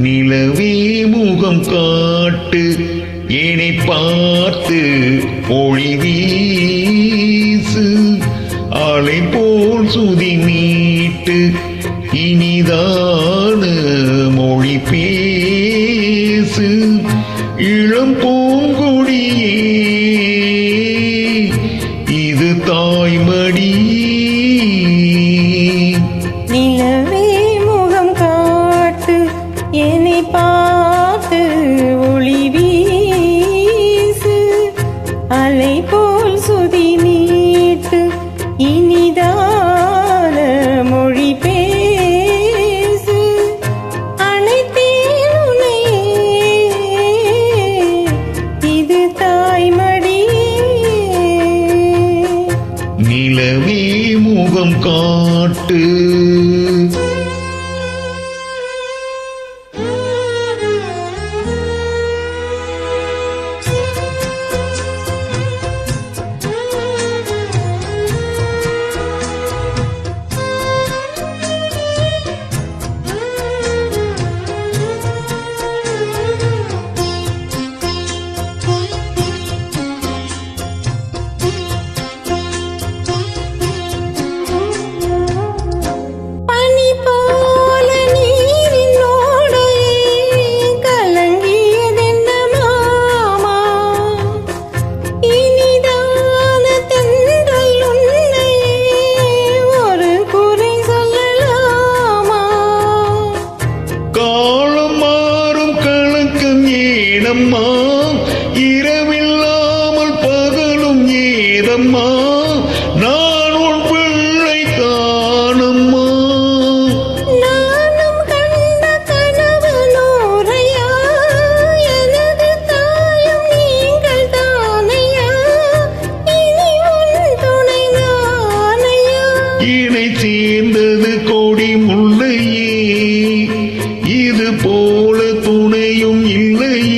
நிலவே முகம் காட்டு என்னை பார்த்து ஒளி வீசு அலை போல் சுதி மீட்டு இனிதான மொழி பேசு இளம் பூங்கொடியே இது தாய்மடி. நிலவே முகம் காட்டு என்னை பார்த்து ஒளி வீசு அலை போல் சுதி நீட்டு இனிதான மொழி பேசு அனைத்தேன் உன்னையே இது தாய்மடி. நிலவே முகம் காட்டு. ஏனம்மா இரவில்லாமல் பகலும் ஏதம்மா நான் உன் பிள்ளை தானம்மா. நானும் கண்ட கனவு நூறையா எனது தாயும் நீங்கள் தானையா இனி உன் துணை நானையா. இணை சேர்ந்தது கொடி முல்லையே இது போல துணையும் இல்லையே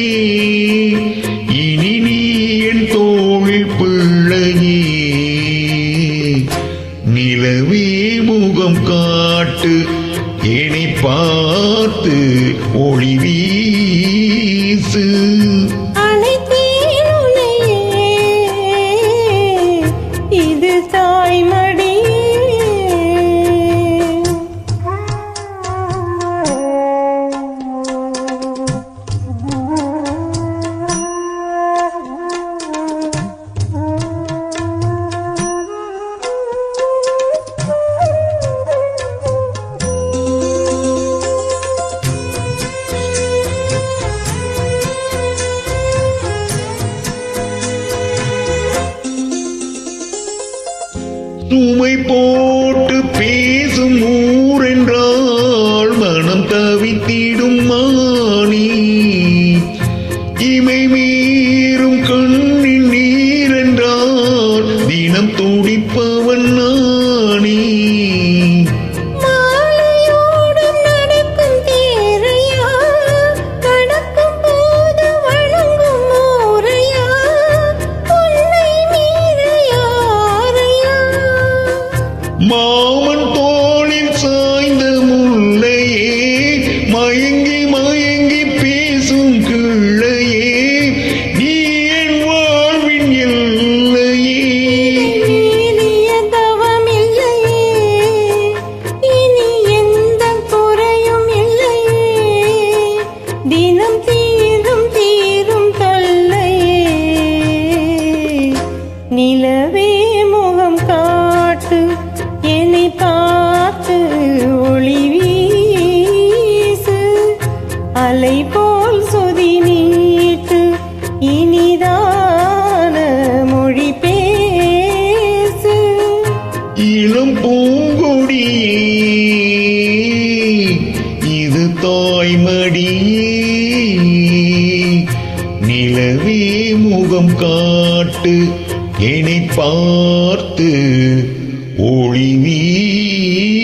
இனி நீ என் தோள் பிள்ளையே. நிலவே முகம் காட்டு என்னை பார்த்து ஒளி வீசு அனைத்தேன் உன்னையே இது தாய்மடி. சுமை போட்டு பேசும் ஊரென்றால் மனம் தவித்திடும் மானி இமை மீறும் கண்ணின் நீரென்றால் தினம் துடிப்பவன் நானே. மாமன் தோளில் சாய்ந்த முல்லையே மயங்கி மயங்கி பேசும் கிள்ளையே நீ என் வாழ்வின் எல்லையே. தவம் இல்லையே இனி எந்த குறையும் இல்லையே தினம் தீரும் தீரும் தொல்லையே. நிலவே முகம் காட்டு என்னை பார்த்து ஒளி வீசு அலை போல் சுதி நீட்டு இனிதான மொழி பேசு. இளம் பூங்கொடியே இது தாய்மடியே. நிலவே முகம் காட்டு என்னை பார்த்து ஒளி வீசு.